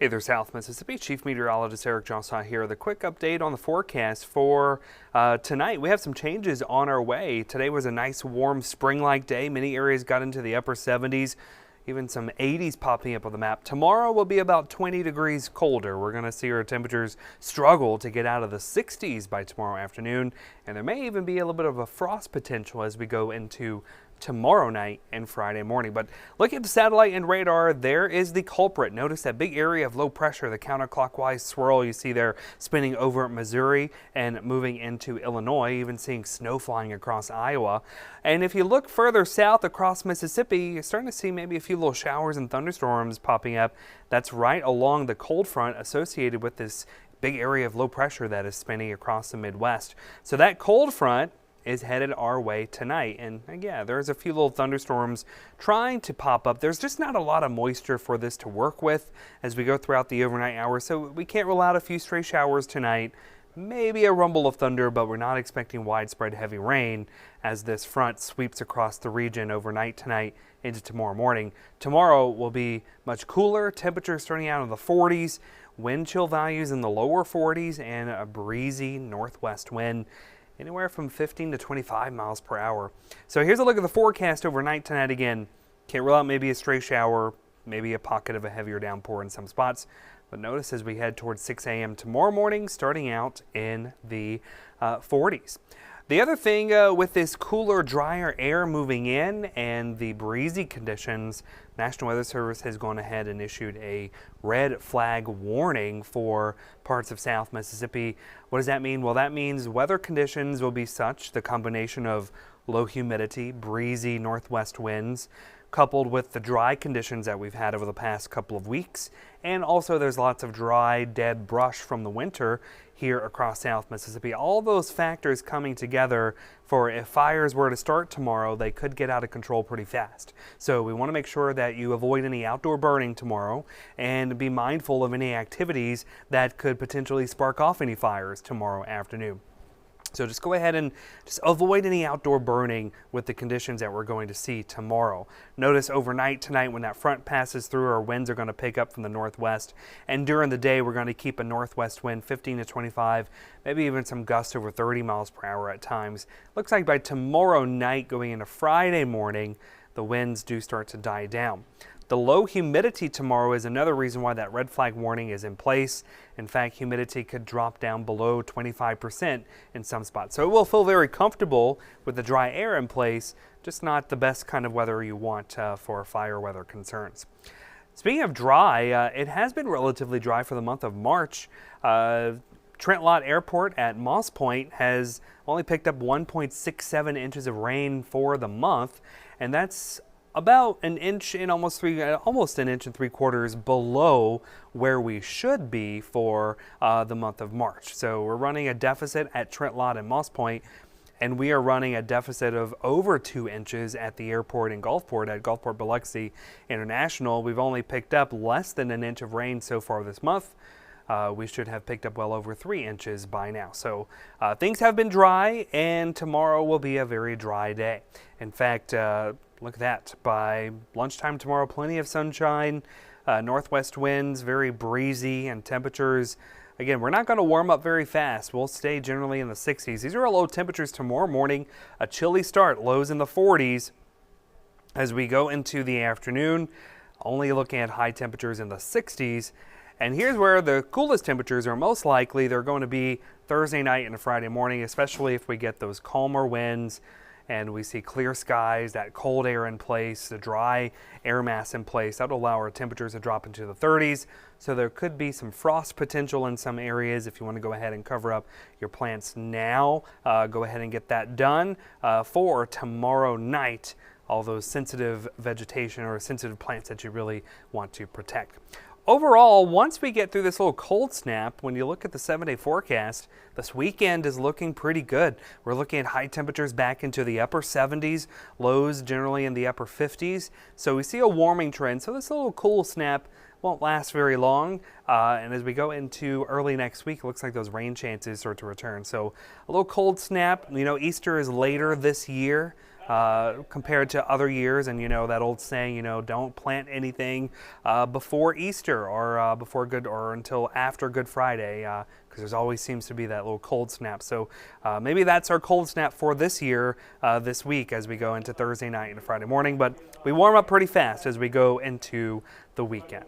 Hey there, South Mississippi. Chief Meteorologist Eric Jeansonne here with a quick update on the forecast for tonight. We have some changes on our way. Today was a nice, warm, spring-like day. Many areas got into the upper 70s, even some 80s popping up on the map. Tomorrow will be about 20 degrees colder. We're going to see our temperatures struggle to get out of the 60s by tomorrow afternoon, and there may even be a little bit of a frost potential as we go into tomorrow night and Friday morning. But looking at the satellite and radar, there is the culprit. Notice that big area of low pressure, the counterclockwise swirl you see there spinning over Missouri and moving into Illinois, even seeing snow flying across Iowa. And if you look further south across Mississippi, you're starting to see maybe a few little showers and thunderstorms popping up. That's right along the cold front associated with this big area of low pressure that is spinning across the Midwest. So that cold front is headed our way tonight. And yeah, there's a few little thunderstorms trying to pop up. There's just not a lot of moisture for this to work with as we go throughout the overnight hours. So we can't rule out a few stray showers tonight, maybe a rumble of thunder, but we're not expecting widespread heavy rain as this front sweeps across the region overnight tonight into tomorrow morning. Tomorrow will be much cooler, temperatures starting out in the 40s, wind chill values in the lower 40s, and a breezy northwest wind anywhere from 15 to 25 miles per hour. So here's a look at the forecast overnight tonight again. Can't rule out maybe a stray shower, maybe a pocket of a heavier downpour in some spots. But notice as we head towards 6 a.m. tomorrow morning, starting out in the 40s. The other thing with this cooler, drier air moving in and the breezy conditions, National Weather Service has gone ahead and issued a red flag warning for parts of South Mississippi. What does that mean? Well, that means weather conditions will be such, the combination of low humidity, breezy northwest winds, coupled with the dry conditions that we've had over the past couple of weeks. And also there's lots of dry, dead brush from the winter here across South Mississippi. All those factors coming together for if fires were to start tomorrow, they could get out of control pretty fast. So we want to make sure that you avoid any outdoor burning tomorrow and be mindful of any activities that could potentially spark off any fires tomorrow afternoon. So just go ahead and just avoid any outdoor burning with the conditions that we're going to see tomorrow. Notice overnight tonight when that front passes through, our winds are going to pick up from the northwest. And during the day, we're going to keep a northwest wind 15 to 25, maybe even some gusts over 30 miles per hour at times. Looks like by tomorrow night going into Friday morning, the winds do start to die down. The low humidity tomorrow is another reason why that red flag warning is in place. In fact, humidity could drop down below 25% in some spots. So it will feel very comfortable with the dry air in place, just not the best kind of weather you want for fire weather concerns. Speaking of dry, it has been relatively dry for the month of March. Trent Lott Airport at Moss Point has only picked up 1.67 inches of rain for the month, and that's about an inch and almost an inch and 3/4 below where we should be for the month of March. So we're running a deficit at Trent Lott and Moss Point, and we are running a deficit of over 2 inches at the airport in Gulfport at Gulfport Biloxi International. We've only picked up less than an inch of rain so far this month. We should have picked up well over 3 inches by now. So things have been dry, and tomorrow will be a very dry day. In fact, look at that. By lunchtime tomorrow, plenty of sunshine, northwest winds, very breezy, and temperatures. Again, we're not going to warm up very fast. We'll stay generally in the 60s. These are our low temperatures tomorrow morning. A chilly start, lows in the 40s. As we go into the afternoon, only looking at high temperatures in the 60s. And here's where the coolest temperatures are most likely. They're going to be Thursday night and Friday morning, especially if we get those calmer winds and we see clear skies, that cold air in place, the dry air mass in place. That will allow our temperatures to drop into the 30s. So there could be some frost potential in some areas. If you want to go ahead and cover up your plants now, go ahead and get that done for tomorrow night. All those sensitive vegetation or sensitive plants that you really want to protect. Overall, once we get through this little cold snap, when you look at the 7-day forecast, this weekend is looking pretty good. We're looking at high temperatures back into the upper 70s, lows generally in the upper 50s. So we see a warming trend. So this little cool snap won't last very long. And as we go into early next week, it looks like those rain chances start to return. So a little cold snap. You know, Easter is later this year. compared to other years. And you know that old saying, you know, don't plant anything before Easter or until after Good Friday, because there's always seems to be that little cold snap. So maybe that's our cold snap for this year, this week, as we go into Thursday night and Friday morning. But we warm up pretty fast as we go into the weekend.